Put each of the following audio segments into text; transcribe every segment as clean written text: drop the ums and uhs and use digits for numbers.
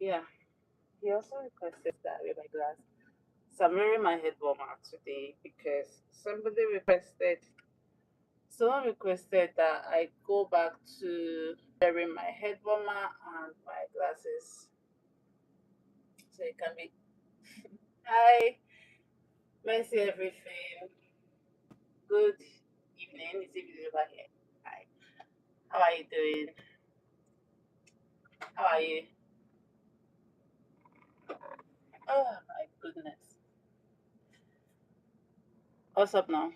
Yeah, he also requested that I wear my glass. So I'm wearing my head warmer today because someone requested that I go back to wearing my head warmer and my glasses. So it can be hi, mercy everything. Good evening. It's evening over here. Hi. How are you doing? How are you? Oh my goodness. What's up now?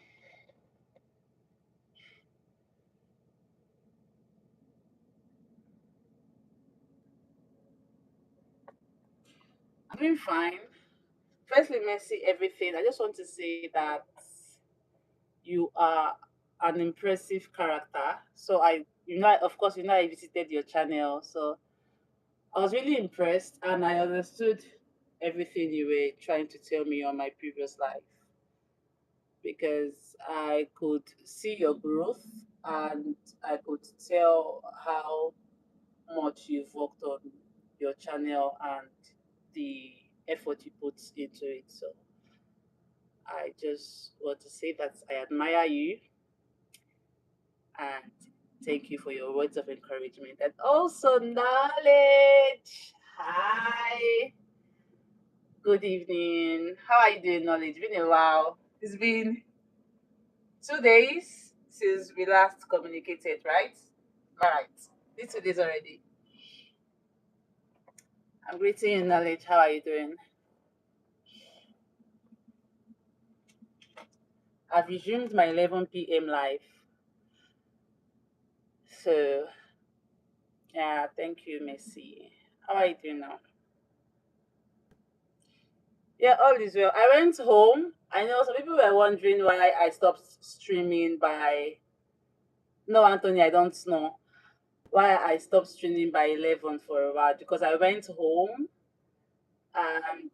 I'm doing fine. Firstly, mercy everything. I just want to say that you are an impressive character. So of course, I visited your channel. So I was really impressed and I understood everything you were trying to tell me on my previous life because I could see your growth and I could tell how much you've worked on your channel and the effort you put into it. So I just want to say that I admire you and thank you for your words of encouragement and also knowledge. Hi, good evening. How are you doing, knowledge? Been a while. It's been 2 days since we last communicated, right? Right. It's 2 days already. I'm greeting you, knowledge. How are you doing? I've resumed my 11 p.m. live. So, yeah, thank you, Messi. How are you doing now? Yeah, all is well. I went home. I know some people were wondering why I stopped streaming by. No, Anthony, I don't know why I stopped streaming by 11 for a while because I went home and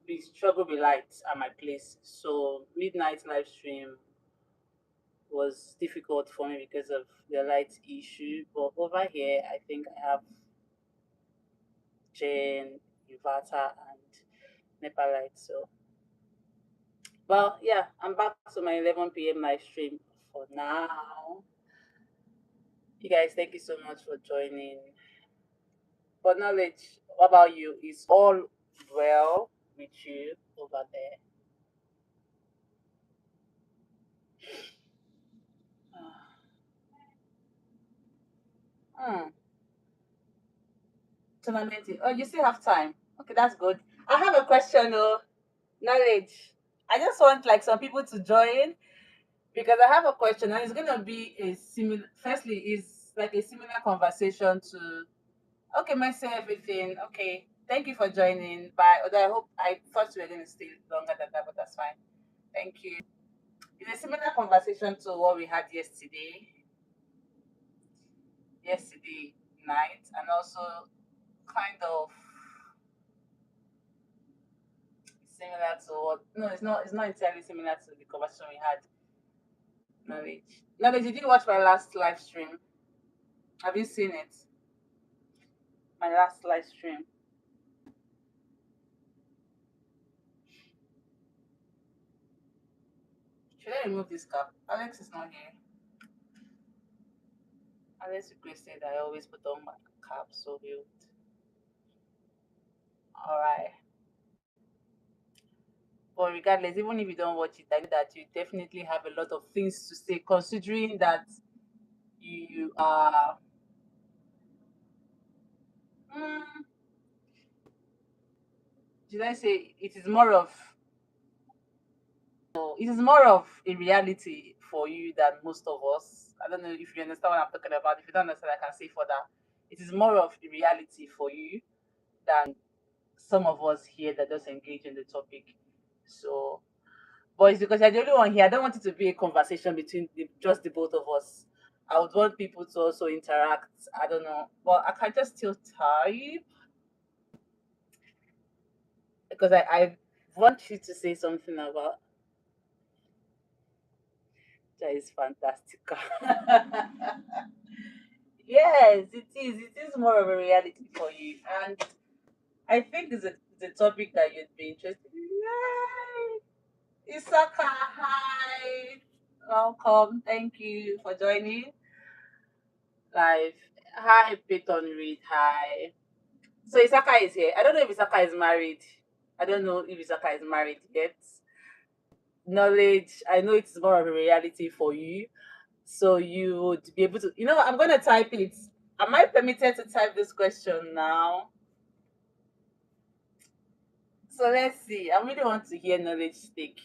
we struggled with lights at my place. So, midnight live stream was difficult for me because of the light issue. But over here, I think I have Jane, inverter, and NEPA light. So, well, yeah, I'm back to my 11 p.m. live stream for now. You guys, thank you so much for joining. For knowledge, what about you? Is all well with you over there? Hmm. Tournament. Oh, you still have time. Okay, that's good. I have a question, though. Knowledge. I just want like some people to join because I have a question and it's gonna be a similar. Firstly, is like a similar conversation to. Okay, say everything. Okay, thank you for joining. Bye. Although I thought you were going to stay longer than that, but that's fine. Thank you. It's a similar conversation to what we had yesterday night, and also kind of similar to what. No, it's not. It's not entirely similar to the conversation we had. Knowledge. Knowledge. Did you watch my last live stream? Have you seen it? My last live stream. Should I remove this cap? Alex is not here. Alex requested I always put on my cap, so he would. All right. But regardless, even if you don't watch it, I know that you definitely have a lot of things to say, considering that you are. Mm, did I say it is more of a reality for you than most of us. I don't know if you understand what I'm talking about. If you don't understand, I can say for that. It is more of a reality for you than some of us here that just engage in the topic. So, but it's because you're the only one here. I don't want it to be a conversation between just the both of us. I would want people to also interact. I don't know, but I can just still type because I want you to say something about that is fantastic. Yes, it is. It is more of a reality for you, and I think it's a topic that you'd be interested in. Yay! Isaka, hi. Welcome. Thank you for joining live. Hi, Peyton Reed. Hi. So Isaka is here. I don't know if Isaka is married. I don't know if Isaka is married yet. Knowledge, I know it's more of a reality for you. So you would be able to, I'm going to type it. Am I permitted to type this question now? So let's see. I really want to hear knowledge speak.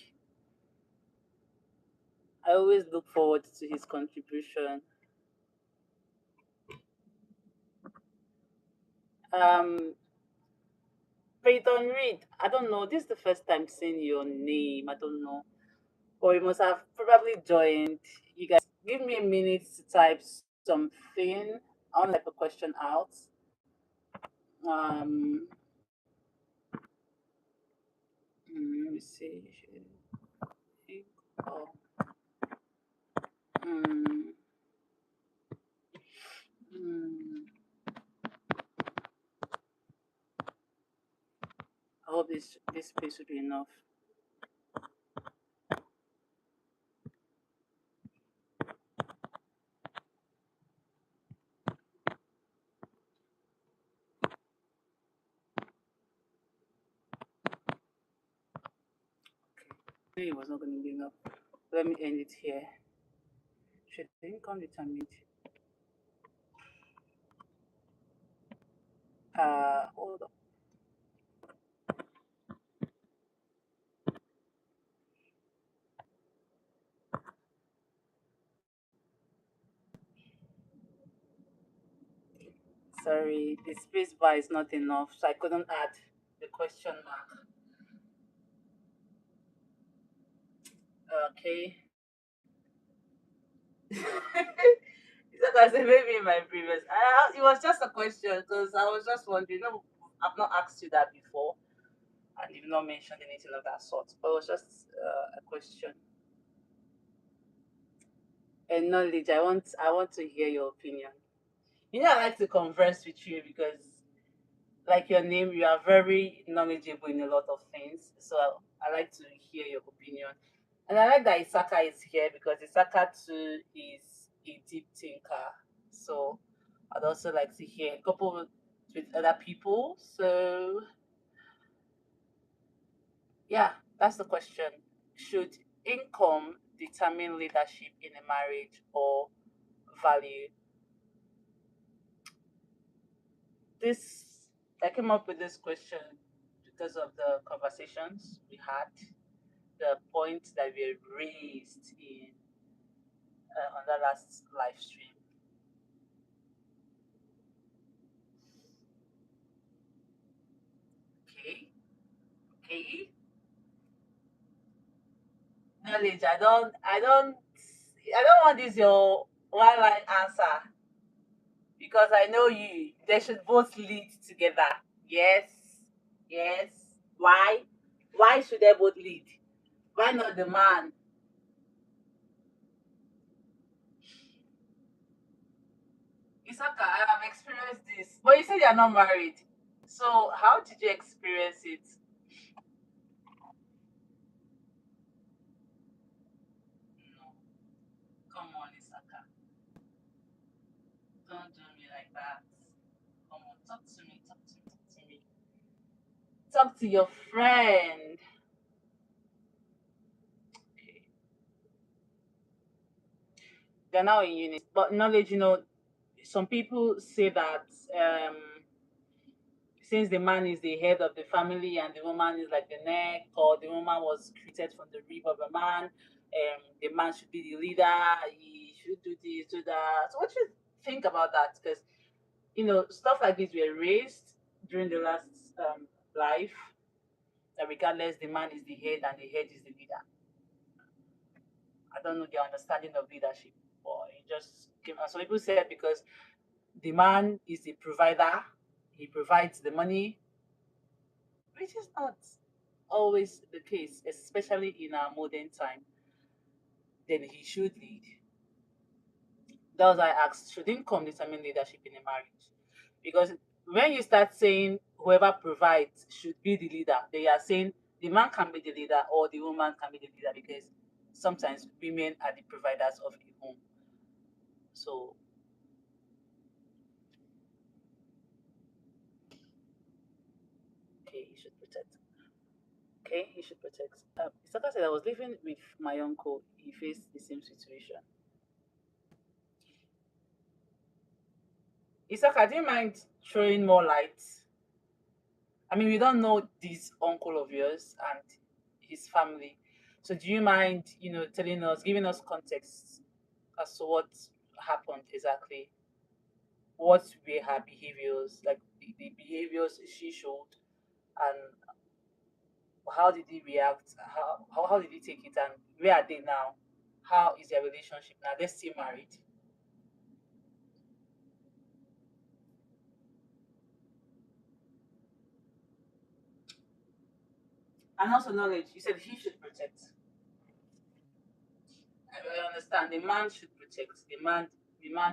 I always look forward to his contribution. Um, Peyton Reed, I don't know. This is the first time seeing your name. I don't know. Or you must have probably joined. You guys give me a minute to type something. I want to type a question out. Um, let me see. Oh, mm, mm. I hope this space will be enough. Okay. It was not going to be enough. Let me end it here. Should the income determine? Hold on. Sorry, the space bar is not enough, so I couldn't add the question mark. Okay. It's like I said, maybe in my previous. It was just a question because I was just wondering. No, I've not asked you that before, and you've not mentioned anything of that sort. But it was just a question. And knowledge. I want to hear your opinion. I like to converse with you because, like your name, you are very knowledgeable in a lot of things. So I like to hear your opinion. And I like that Isaka is here because Isaka too is a deep thinker. So I'd also like to hear a couple with other people. So yeah, that's the question. Should income determine leadership in a marriage or value? This I came up with this question because of the conversations we had, the points that were raised in on the last live stream. Okay, okay. Knowledge. I don't want this your one line answer because I know you. They should both lead together. Yes, yes. Why? Why should they both lead? Why not the man? It's okay. I have experienced this. But you said you're not married. So how did you experience it? No. Come on, Isaka. Don't do me like that. Come on, talk to me, talk to me, talk to me. Talk to your friend. Okay. They're now in unit. But knowledge, some people say that um, since the man is the head of the family and the woman is like the neck, or the woman was created from the rib of a man, the man should be the leader, he should do this, do that. So what do you think about that? Because, stuff like this were raised during the last life, that regardless the man is the head and the head is the leader. I don't know their understanding of leadership, but it just came. And some people said because the man is the provider, he provides the money, which is not always the case, especially in our modern time. Then he should lead. That was why I asked, should income determine leadership in a marriage? Because when you start saying whoever provides should be the leader, they are saying the man can be the leader or the woman can be the leader, because sometimes women are the providers of a home. So, okay, he should protect. Okay, he should protect. Isaka said, I was living with my uncle. He faced the same situation. Isaka, do you mind throwing more light? I mean, we don't know this uncle of yours and his family. So do you mind, telling us, giving us context as to what happened exactly? What were her behaviors, like the behaviors she showed, and how did he react? How did he take it, and where are they now? How is their relationship now? They're still married. And also knowledge. You said he should protect. I understand. The man should protect. The man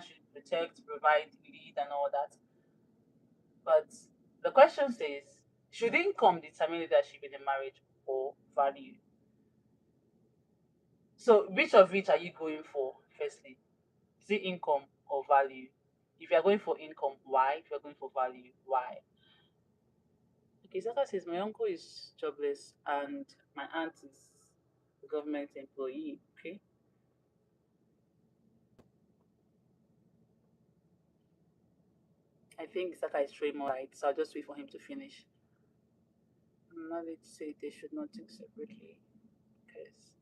should protect, provide, lead, and all that. But the question says, should income determine leadership in a marriage or value? So which are you going for, firstly? Is it income or value? If you're going for income, why? If you're going for value, why? Okay, Zaka says my uncle is jobless and my aunt is a government employee. Okay. I think Zaka is throwing more light, so I'll just wait for him to finish. Now let's say they should not think separately because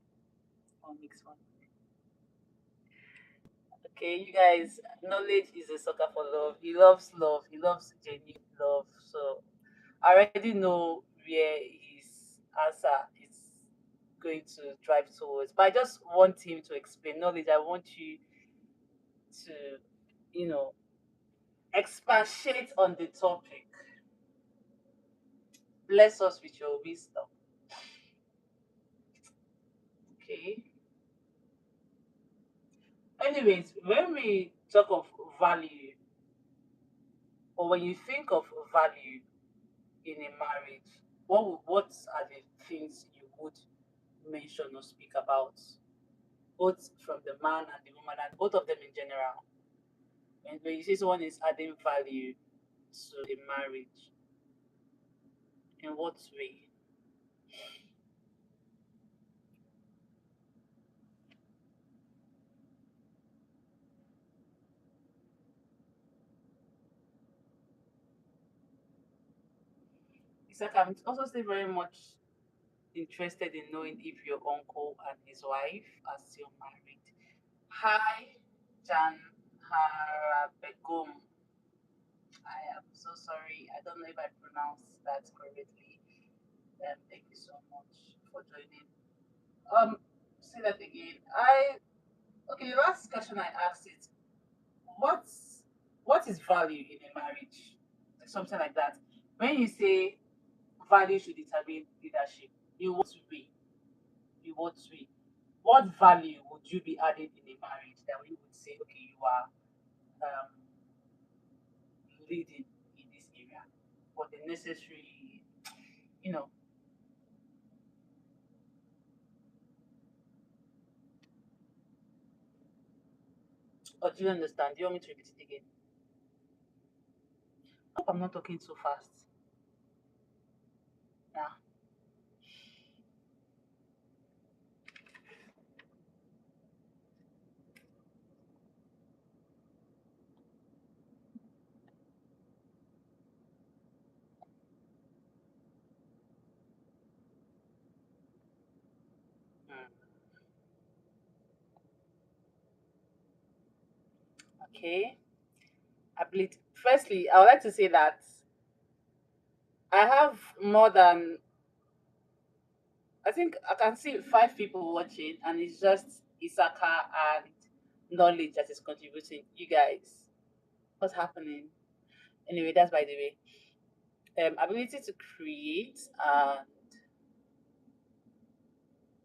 one makes one. Okay, you guys, knowledge is a sucker for love. He loves love. He loves genuine love. So I already know where his answer is going to drive towards. But I just want him to explain knowledge. I want you to, you know, expatiate on the topic. Bless us with your wisdom. Okay. Anyways, when we talk of value, or when you think of value in a marriage, what are the things you would mention or speak about, both from the man and the woman, and both of them in general? And when you say someone is adding value to a marriage, in what way? It's like I'm also still very much interested in knowing if your uncle and his wife are still married. Hi, Jan Harabegum. I am so sorry. I don't know if I pronounced that correctly. Thank you so much for joining. Say that again. Okay. The last question I asked is, what's what is value in a marriage? Something like that. When you say value should determine leadership, in what way? In what way? What value would you be adding in a marriage that we would say, okay, you are um, leading in this area for the necessary, you know, or do you understand? Do you want me to repeat it again? I hope I'm not talking too fast. Yeah. Mm. Okay. Firstly, I would like to say that I have more than, I think I can see 5 people watching, and it's just Isaka and knowledge that is contributing. You guys, what's happening? Anyway, that's by the way. Ability to create and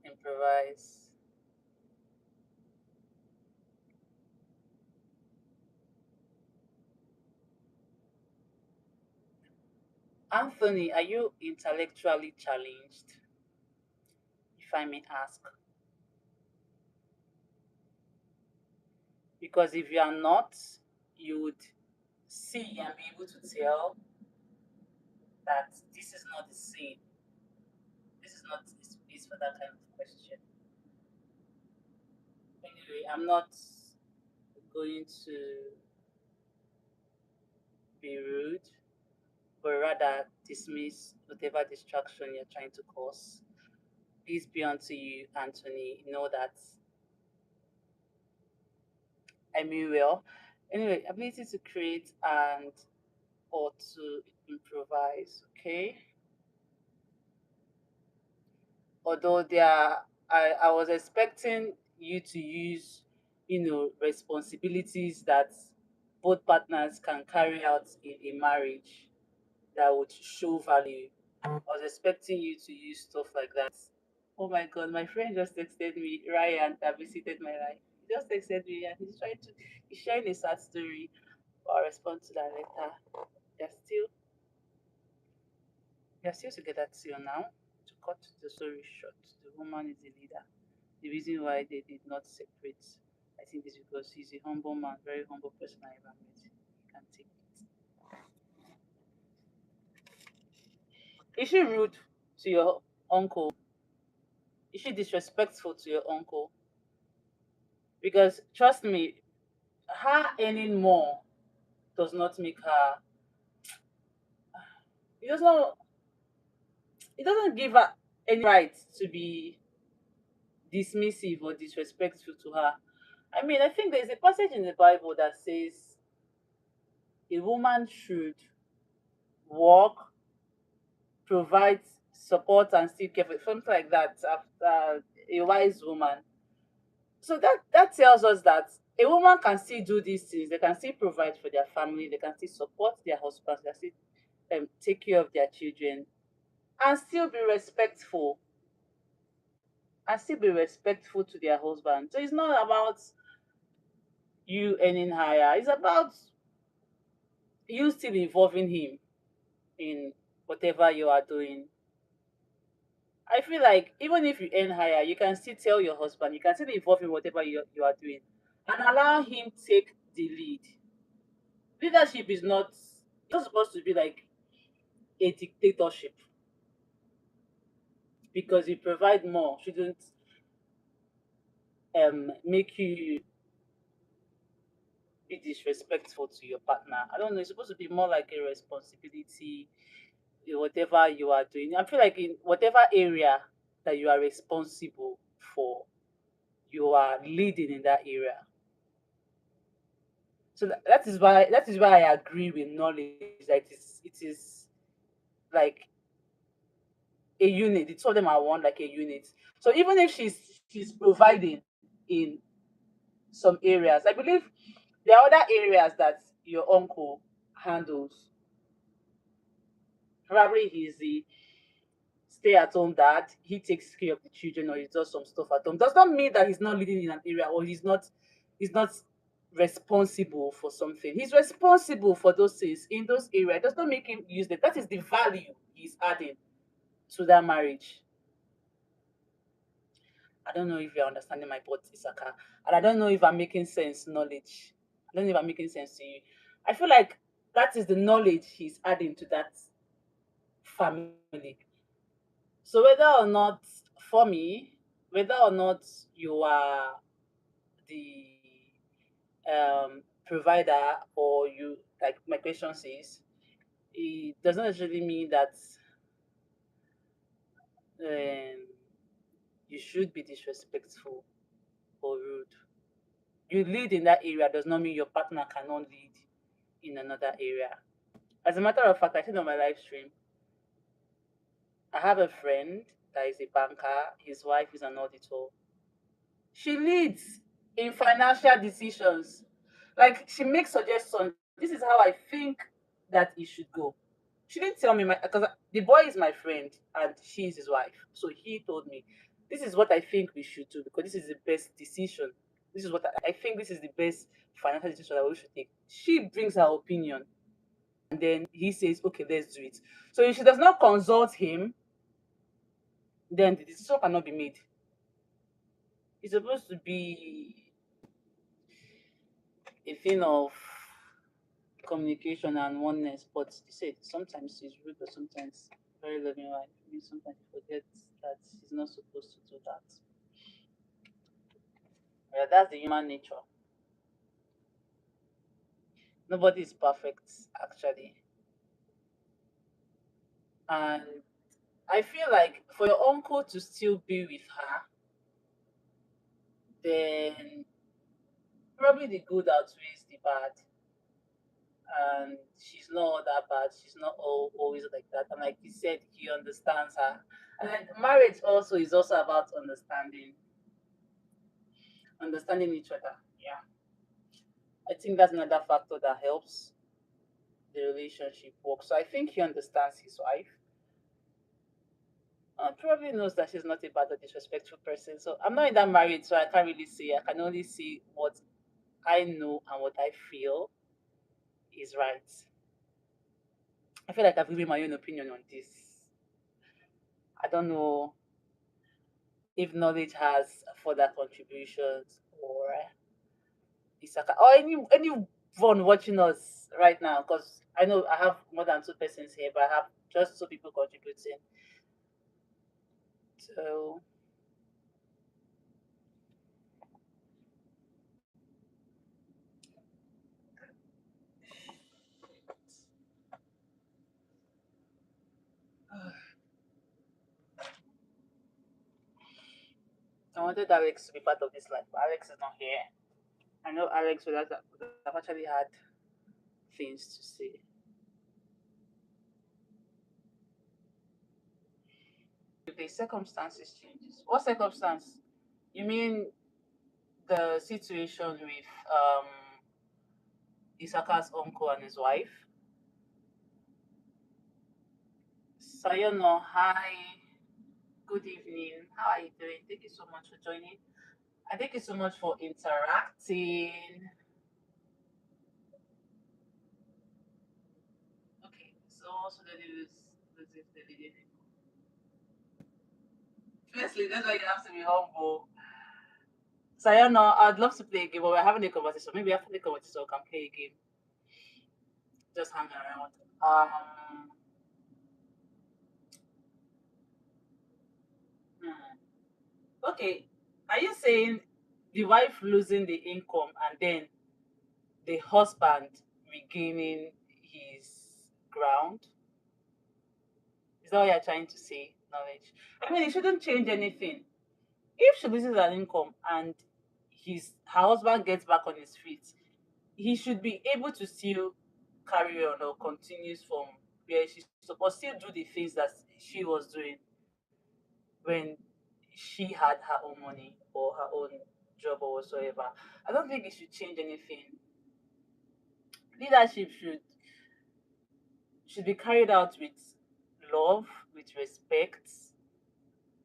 improvise. Anthony, are you intellectually challenged? If I may ask. Because if you are not, you would see and be able to tell that this is not the same. This is not the space for that kind of question. Anyway, I'm not going to be rude, but rather dismiss whatever distraction you're trying to cause. Peace be unto you, Anthony. Know that I mean well. Anyway, ability to create and or to improvise. Okay. Although I was expecting you to use, responsibilities that both partners can carry out in a marriage that would show value. I was expecting you to use stuff like that. Oh my god, my friend just texted me, Ryan, that visited my life. He just texted me and he's sharing a sad story. I'll respond to that later. They're still they're still together till now. To cut the story short, the woman is the leader. The reason why they did not separate, I think, is because he's a humble man, very humble person I ever met. He can take it. Is she rude to your uncle? Is she disrespectful to your uncle? Because trust me, her earning more does not make her. It does not. It doesn't give her any right to be dismissive or disrespectful to her. I mean, I think there's a passage in the Bible that says a woman should work, provide support, and still care for something like that after a wise woman. So that tells us that a woman can still do these things. They can still provide for their family. They can still support their husbands. They can still take care of their children and still be respectful to their husband. So it's not about you earning higher. It's about you still involving him in whatever you are doing. I feel like even if you earn higher, you can still tell your husband, you can still involve in whatever you are doing and allow him take the lead. Leadership is not supposed to be like a dictatorship because you provide more shouldn't make you be disrespectful to your partner. I don't know, it's supposed to be more like a responsibility in whatever you are doing. I feel like in whatever area that you are responsible for, you are leading in that area. So that is why I agree with knowledge that it is like a unit. The two of them are one like a unit. So even if she's providing in some areas, I believe there are other areas that your uncle handles. Probably he's the stay-at-home dad. He takes care of the children or he does some stuff at home. Does not mean that he's not leading in an area or he's not responsible for something. He's responsible for those things in those areas. It does not make him useless. That is the value he's adding to that marriage. I don't know if you're understanding my point, Isaka. And I don't know if I'm making sense, knowledge. I don't know if I'm making sense to you. I feel like that is the knowledge he's adding to that family. So whether or not, for me, whether or not you are the provider or you, like my question says, it doesn't necessarily mean that um, you should be disrespectful or rude. You lead in that area does not mean your partner cannot lead in another area. As a matter of fact, I said on my live stream, I have a friend that is a banker. His wife is an auditor. She leads in financial decisions. Like she makes suggestions. This is how I think that it should go. She didn't tell me because the boy is my friend and she is his wife. So he told me, this is what I think we should do because this is the best decision. This is what I think this is the best financial decision that we should take. She brings her opinion. then he says, okay, let's do it. So if she does not consult him, then the decision cannot be made. It's supposed to be a thing of communication and oneness, but you say sometimes she's rude, but sometimes very loving wife. Maybe sometimes she forgets that she's not supposed to do that. Yeah, that's the human nature. Nobody is perfect, actually. And I feel like for your uncle to still be with her, then probably the good outweighs the bad. And she's not that bad. She's not always like that. And like you said, he understands her. And then marriage also is also about understanding each other. Yeah, I think that's another factor that helps the relationship work. So I think he understands his wife. Probably knows that she's not a bad or disrespectful person. So I'm not in that marriage, so I can't really say. I can only see what I know and what I feel is right. I feel like I've given my own opinion on this. I don't know if knowledge has further contributions or Isaka or anyone watching us right now, because I know I have more than two persons here, but I have just two people contributing. So I wanted Alex to be part of this life, but Alex is not here. I know Alex would have actually had things to say. If the circumstances changes, what circumstance? You mean the situation with Isaka's uncle and his wife? Sayono, hi, good evening. How are you doing? Thank you so much for joining. I thank you so much for interacting. Okay, so also the news, the video. Firstly, that's why you have to be humble. Sayana, I'd love to play a game, but we're having a conversation. Maybe after the conversation, we can play a game. Just hang around. Hmm. Okay, are you saying the wife losing the income and then the husband regaining his ground? Is that what you're trying to say? Knowledge. I mean, it shouldn't change anything. If she loses an income and her husband gets back on his feet, he should be able to still carry on or continues from where she's supposed to still do the things that she was doing when she had her own money or her own job or whatsoever. I don't think it should change anything. Leadership should be carried out with love, with respect,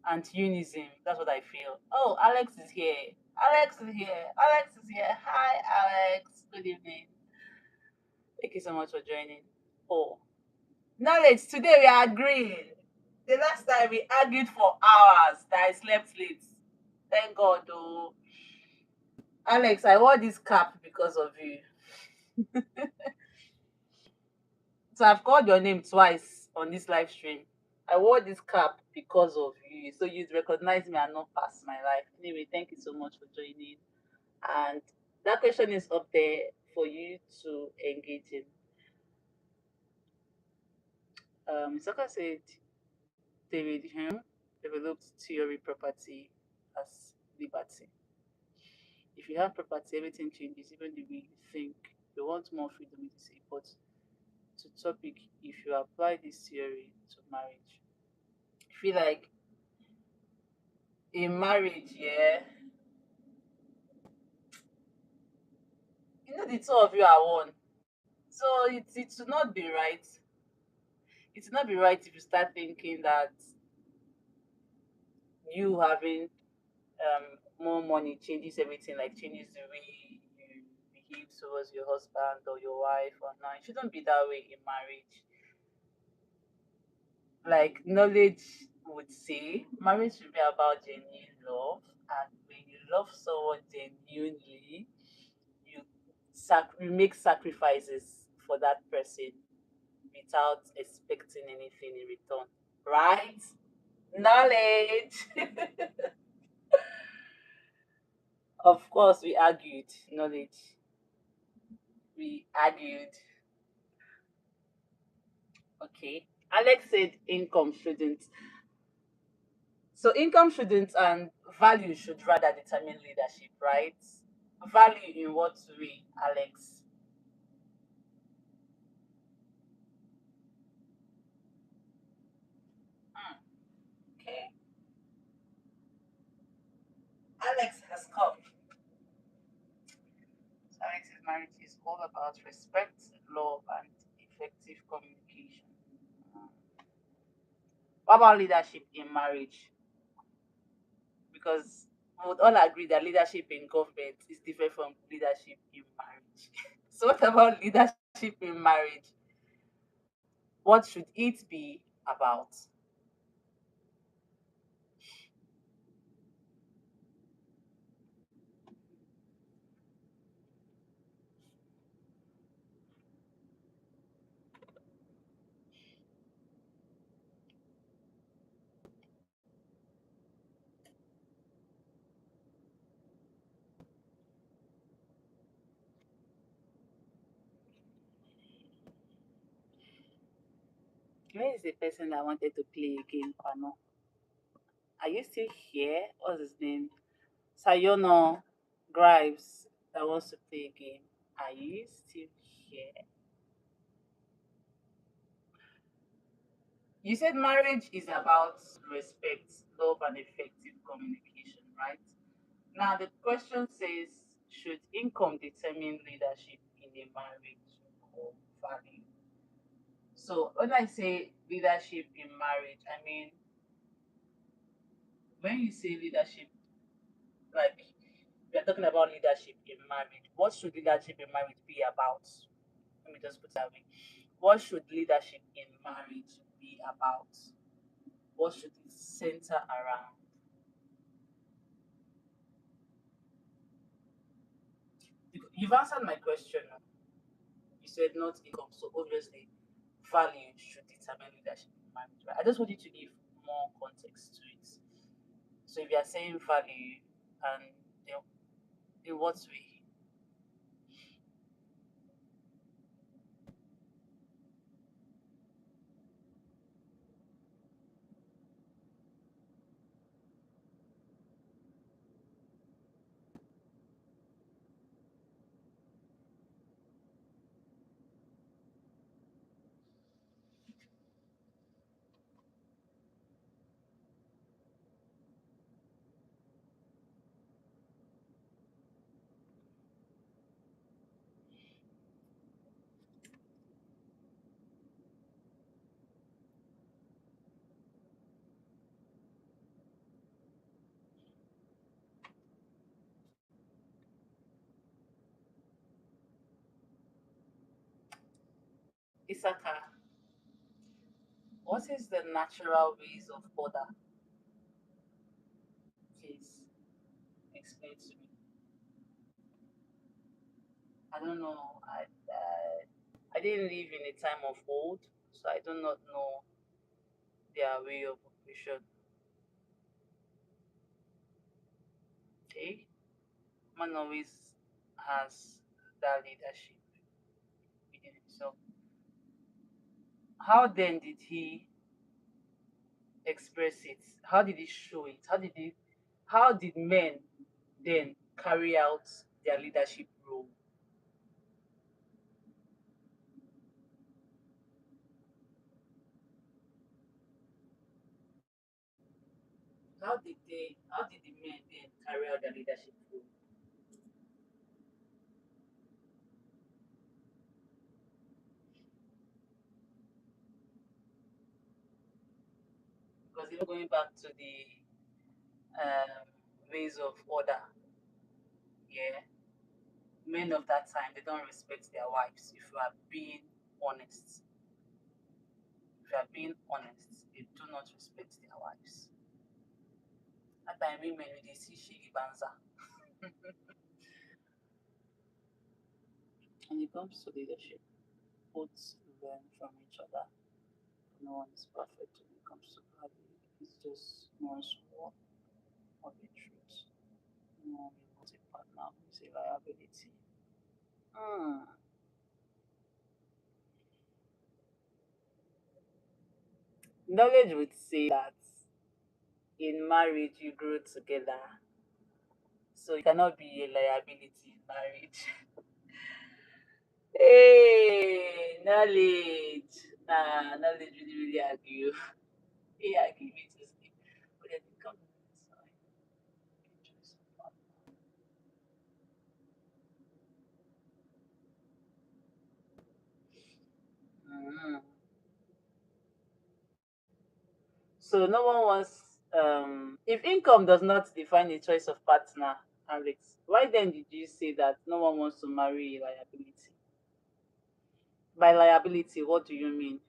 and unison. That's what I feel. Oh, Alex is here. Alex is here. Alex is here. Hi, Alex. Good evening. Thank you so much for joining. Oh, knowledge. Today we are agreeing. The last time we argued for hours that I slept late. Thank God, though. Alex, I wore this cap because of you. So I've called your name twice on this live stream. I wore this cap because of you. So you'd recognize me and not pass my life. Anyway, thank you so much for joining. And that question is up there for you to engage in. Saka said David Hume developed theory property as liberty. If you have property, everything changes, even the way you think. You want more freedom, you say. But to topic, if you apply this theory to marriage, I feel like in marriage, yeah, the two of you are one. So it should not be right. It should not be right if you start thinking that you having more money changes everything, like changes the way you give towards your husband or your wife or not. It shouldn't be that way in marriage. Like knowledge would say, marriage should be about genuine love, and when you love someone genuinely, you you make sacrifices for that person without expecting anything in return, right? Knowledge. Of course, we argued. Knowledge. We argued. Okay. Alex said income shouldn't. So income shouldn't and value should rather determine leadership, right? Value in what way, Alex? Hmm, okay. Alex has come. So Alex's marriage is all about respect, love, and effective communication. Hmm. What about leadership in marriage? Because we would all agree that leadership in government is different from leadership in marriage. So what about leadership in marriage? What should it be about? Where is the person that wanted to play a game, Pano? Are you still here? What's his name? Sayono Grimes that wants to play a game. Are you still here? You said marriage is about respect, love, and effective communication, right? Now, the question says, should income determine leadership in a marriage or value? So, when I say leadership in marriage, I mean, when you say leadership, like, we are talking about leadership in marriage, what should leadership in marriage be about? Let me just put it that way. What should leadership in marriage be about? What should it center around? You've answered my question. You said not income, so obviously value should determine leadership in marriage. Right? I just want you to give more context to it. So if you are saying value, and in what way? Isaka, what is the natural ways of order? Please explain to me. I don't know. I didn't live in a time of old, so I do not know their way of operation. Okay, man always has that leadership within himself. How then did he express it? How did he show it? How did men then carry out their leadership role? How did the men then carry out their leadership role? Because even going back to the um, ways of order, yeah, men of that time, they don't respect their wives. If you are being honest, if you are being honest, they do not respect their wives. That time women they see shiri banza. When it comes to leadership, both learn from each other. No one is perfect when it comes to value. It's just more so of the truth. No one will a partner who is a liability. Hmm. Knowledge would say that in marriage you grow together, so you cannot be a liability in marriage. Hey, knowledge. Nah, knowledge really, really argue. He argue me to sleep. But then come inside. Mm. So no one wants. If income does not define the choice of partner, Alex, why then did you say that no one wants to marry a liability? By liability, what do you mean?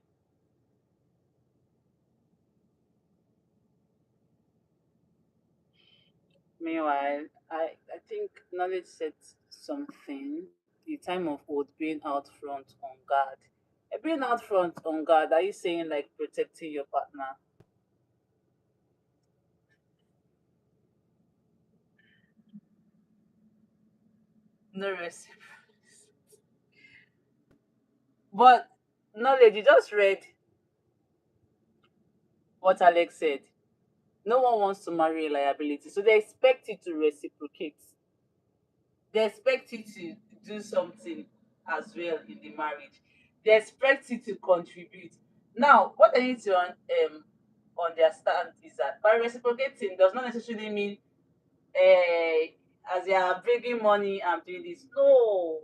Meanwhile, I think knowledge said something. The time of old being out front on guard. Being out front on guard, are you saying like protecting your partner? No recipe. But knowledge, you just read what Alex said. No one wants to marry a liability. So they expect you to reciprocate. They expect you to do something as well in the marriage. They expect you to contribute. Now, what I need to understand is that by reciprocating does not necessarily mean as you are bringing money and doing this. No.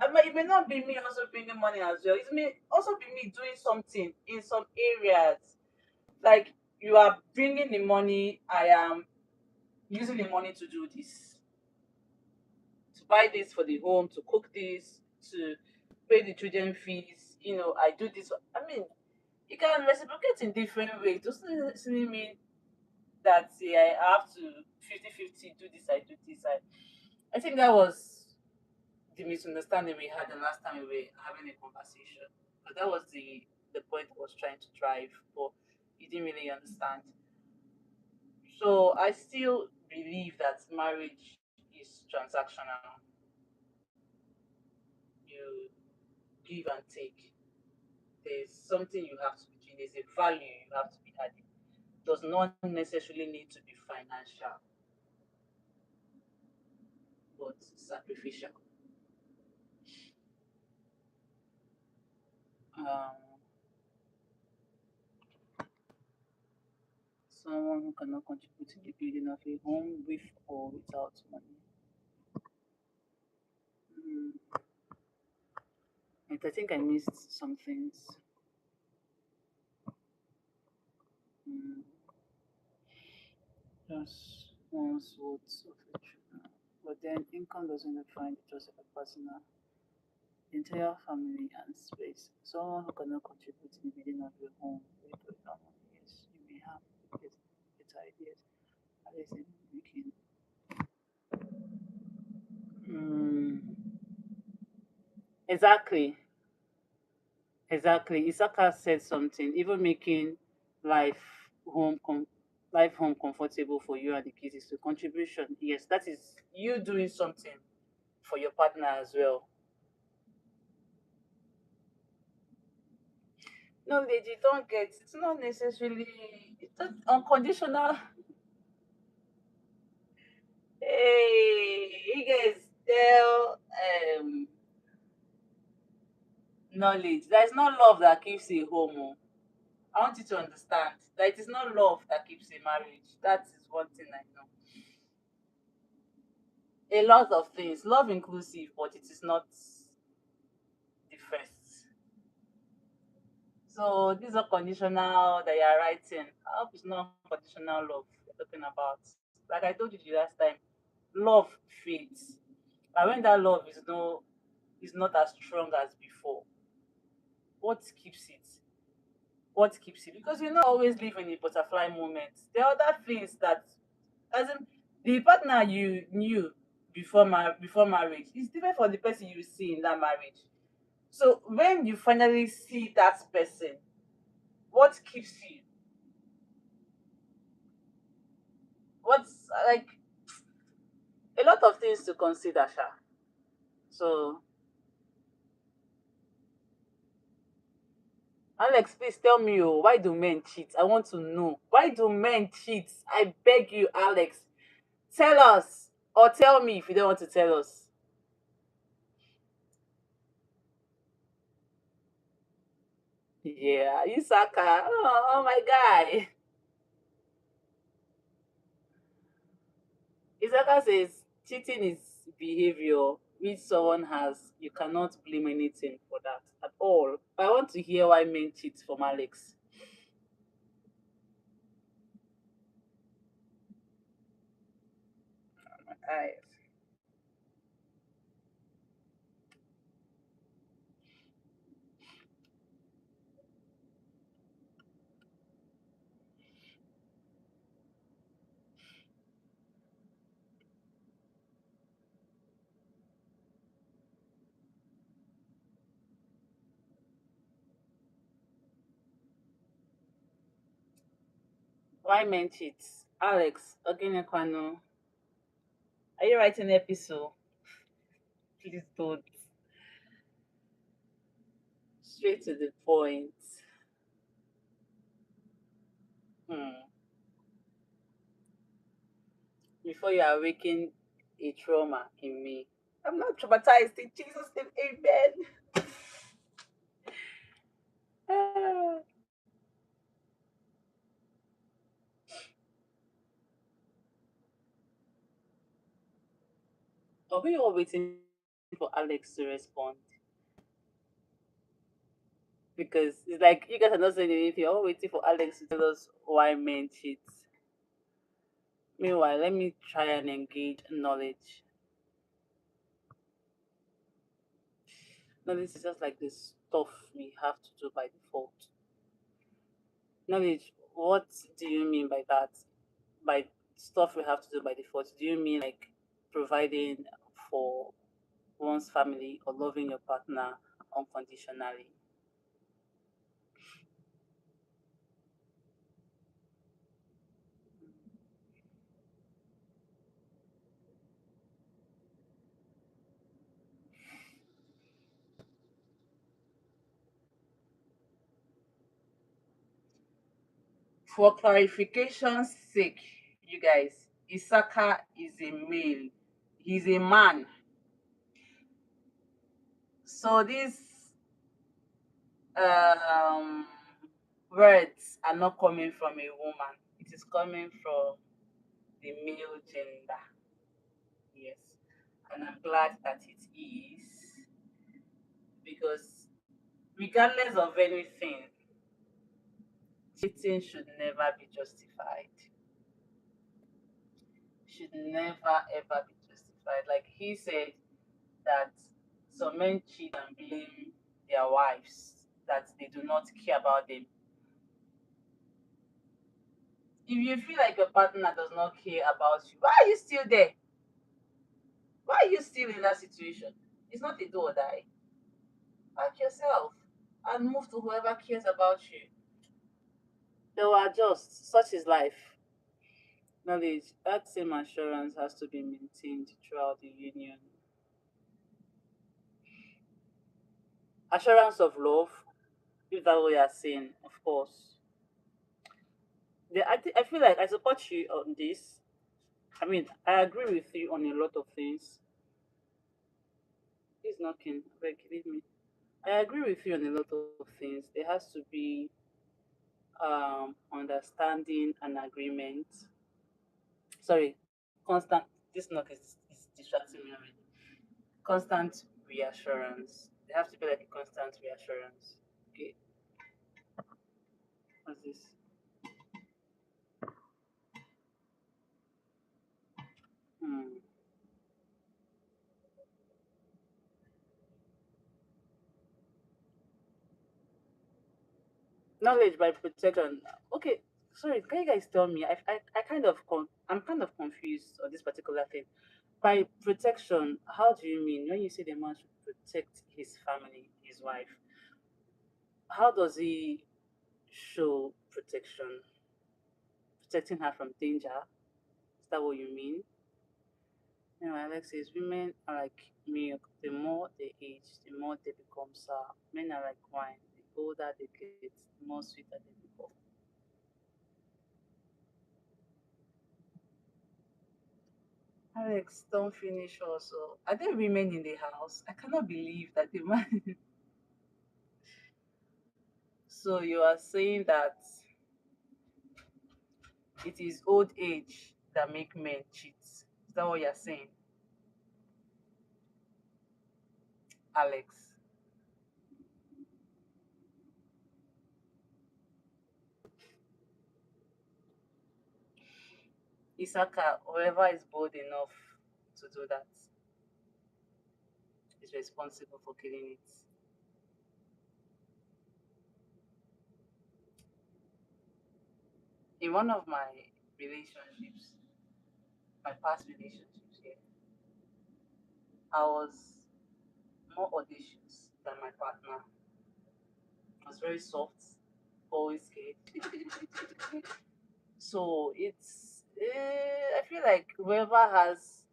It may not be me also bringing money as well. It may also be me doing something in some areas. Like you are bringing the money, I am using the money to do this, to buy this for the home, to cook this, to pay the children fees. I do this. I mean, you can reciprocate in different ways. It doesn't necessarily mean that I have to 50-50 do this, I do this. I think that was the misunderstanding we had the last time we were having a conversation. But that was the point I was trying to drive, but you didn't really understand. So I still believe that marriage is transactional. You give and take. There's something you have to be doing. There's a value you have to be adding. Does not necessarily need to be financial, but sacrificial. Um, Someone who cannot contribute to the building of a home with or without money. Mm, I think I missed some things. Mm, just once words of a true. But then income doesn't define the choice of a personal, entire family and space. Someone who cannot contribute to the building of your home with or without money. Yes, you may have better ideas. At least in making. Mm, exactly. Exactly. Isaka said something, even making life home com- life home comfortable for you and the kids is a contribution. Yes, that is you doing something for your partner as well. No, lady, don't get it's not necessarily it's not unconditional. Hey, you guys tell knowledge. There's no love that keeps a home. Oh. I want you to understand that it is not love that keeps a marriage. That is one thing I know. A lot of things. Love inclusive, but it is not the first. So this unconditional that you are writing, I hope it's not unconditional love you're talking about. Like I told you the last time, love fades. But when that love is not as strong as before, what keeps it? What keeps it? Because you not always live in a butterfly moment. There are other things that, as in, the partner you knew before marriage is different from the person you see in that marriage. So when you finally see that person, what keeps you? What's like a lot of things to consider, Sha. So Alex, please tell me, oh, why do men cheat? I want to know. Why do men cheat? I beg you, Alex. Tell us. Or tell me if you don't want to tell us. Yeah, Isaka. Oh my guy. Isaka says cheating is behavior which someone has. You cannot blame anything for that at all. But I want to hear why men cheat from Alex. I, why men cheat? Alex, Ogenekwano, are you writing an episode? Please don't. Straight to the point. Hmm. Before you awaken a trauma in me. I'm not traumatized in Jesus' name, amen. Ah. Are we all waiting for Alex to respond? Because it's like you guys are not saying anything. You're all waiting for Alex to tell us why men cheat. Meanwhile, let me try and engage knowledge. Knowledge is just like this stuff we have to do by default. Knowledge, what do you mean by that? By stuff we have to do by default, do you mean like providing for one's family or loving your partner unconditionally? For clarification's sake, you guys, Isaka is a male. He's a man. So these um, words are not coming from a woman. It is coming from the male gender. Yes. And I'm glad that it is because regardless of anything, cheating should never be justified. Should never ever be justified. Like he said that some men cheat and blame their wives that they do not care about them. If you feel like your partner does not care about you, why are you still there? Why are you still in that situation? It's not a do or die. Pack yourself and move to whoever cares about you. They will adjust. Such is life. Knowledge, that same assurance has to be maintained throughout the union. Assurance of love, if that's what you are saying, of course. I feel like I support you on this. I mean, I agree with you on a lot of things. He's knocking. Beg, leave me. I agree with you on a lot of things. There has to be understanding and agreement. Sorry, constant. This knock is distracting me already. Constant reassurance. There has to be like a constant reassurance. Okay, what's this? Hmm. Knowledge by protection. Okay, sorry, can you guys tell me? I kind of I'm kind of confused on this particular thing. By protection, how do you mean when you say the man should protect his family, his wife? How does he show protection? Protecting her from danger? Is that what you mean? You know, Alex says women are like milk. The more they age, the more they become sour. Men are like wine. The older they get, the more sweeter they become. Alex, don't finish also. Are there women in the house? I cannot believe that the man. So you are saying that it is old age that make men cheat. Is that what you're saying, Alex? Isaka, whoever is bold enough to do that is responsible for killing it. In one of my relationships, my past relationships here, I was more audacious than my partner. I was very soft, always scared. So I feel like whoever has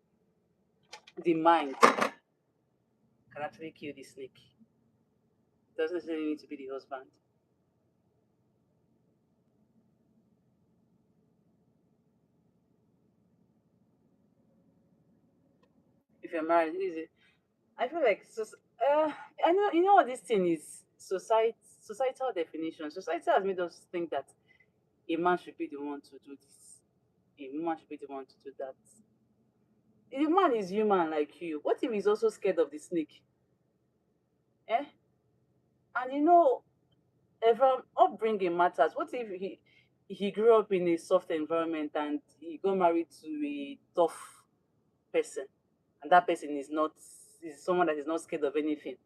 the mind can actually kill the snake. It doesn't necessarily need to be the husband. If you're married, is it? I feel like I know you know what this thing is. Societal definition. Society has made us think that a man should be the one to do this. A woman should be the one to do that. The man is human like you. What if he's also scared of the snake? Eh? And you know, from upbringing matters. What if he grew up in a soft environment and he got married to a tough person, and that person is someone that is not scared of anything?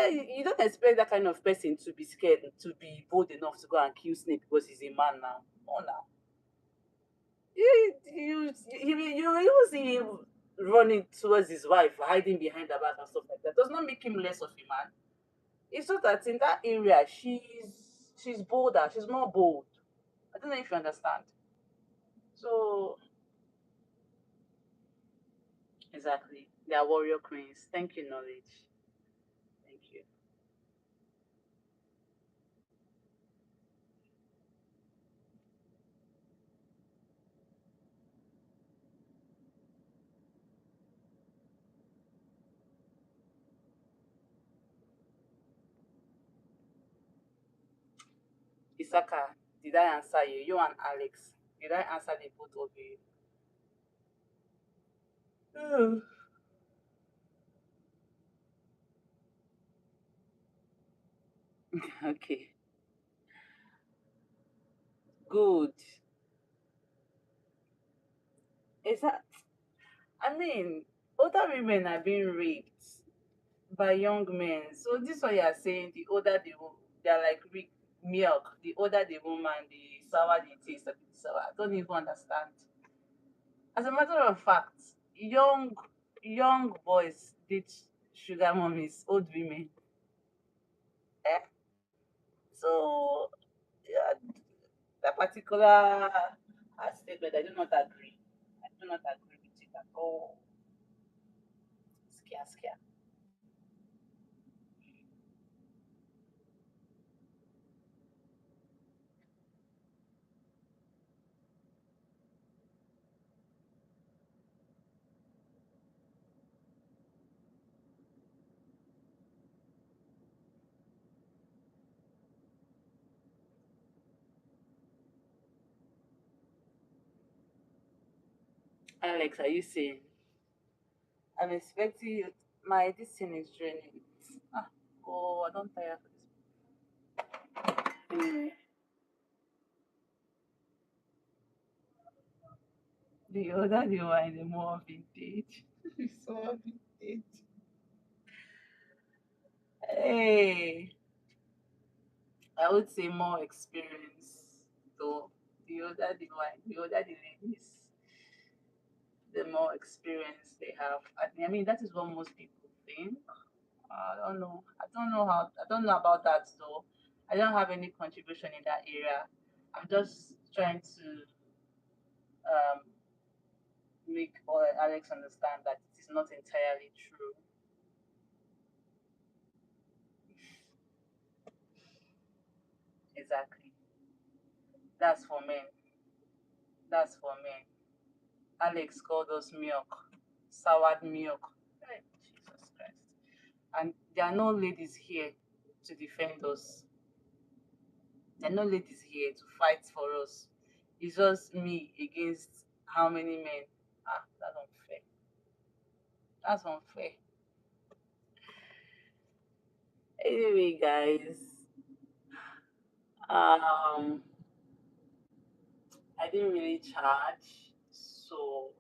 You don't expect that kind of person to be scared, to be bold enough to go and kill snake because he's a man now. Oh, now you see him running towards his wife, hiding behind her back and stuff like that. Does not make him less of a man. It's just that in that area, she's bolder. She's more bold. I don't know if you understand. So exactly, they are warrior queens. Thank you, knowledge. Thank you, Isaka. Did I answer you? You and Alex. Did I answer the both of you? Okay, good. Is that? I mean, older women are being raped by young men. So this one you are saying, the older they are like milk. The older the woman, the sour the taste of the sour. I don't even understand. As a matter of fact, young boys date sugar mummies, old women. Eh? So yeah, that particular statement, I do not agree. I do not agree with it at all. Scare, scare. Alex, are you saying? I'm expecting you. My this thing is draining. Ah, oh, I don't tire for this. Anyway, the older you are, the more vintage. It's so vintage. Hey, I would say more experience. So the older the ladies, the more experience they have. I mean, that is what most people think. I don't know. I don't know about that though. I don't have any contribution in that area. I'm just trying to um, make Alex understand that it is not entirely true. Exactly. That's for men. That's for men. Alex called us milk, soured milk. Hey, Jesus Christ. And there are no ladies here to defend us. There are no ladies here to fight for us. It's just me against how many men? Ah, that's unfair. That's unfair. Anyway, guys, um, I didn't really charge, so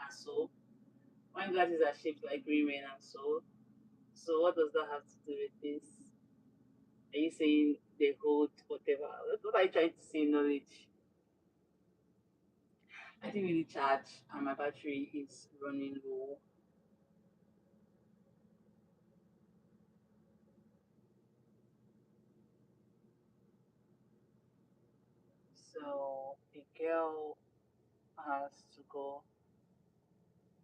and so when glasses are shaped like women and so what does that have to do with this? Are you saying they hold whatever? What are you trying to say, knowledge? I didn't really charge, and my battery is running low. So the girl has to go.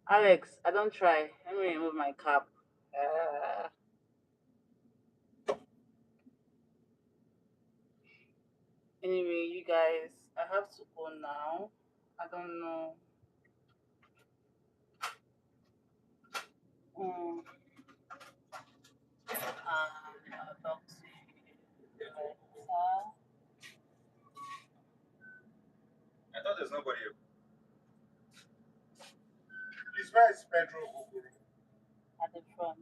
Alex, I don't try. Let me remove my cap. Uh, anyway, you guys, I have to go now. I don't know. I'll talk to you later. I thought there's nobody. Please, where is Pedro Google? At the front.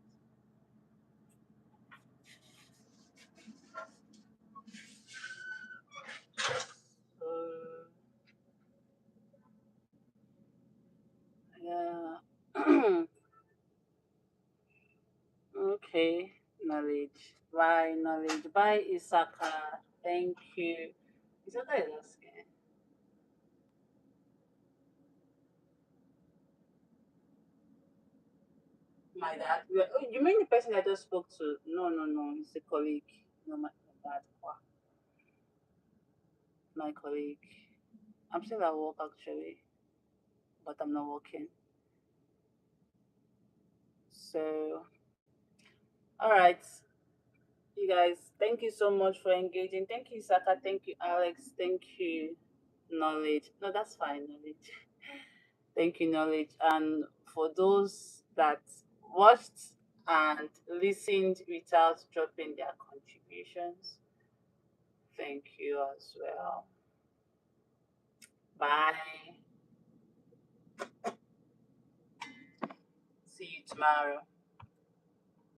So, yeah. Okay, knowledge. Bye, knowledge. Bye, Isaka. Thank you. Isaka is asking. My dad. Oh, you mean the person I just spoke to? No, no, no. It's a colleague. No, my dad. Wow, my colleague. I'm still at work actually, but I'm not working. So, all right, you guys. Thank you so much for engaging. Thank you, Isaka. Thank you, Alex. Thank you, knowledge. No, that's fine, knowledge. Thank you, knowledge. And for those that watched and listened without dropping their contributions, thank you as well. Bye. See you tomorrow.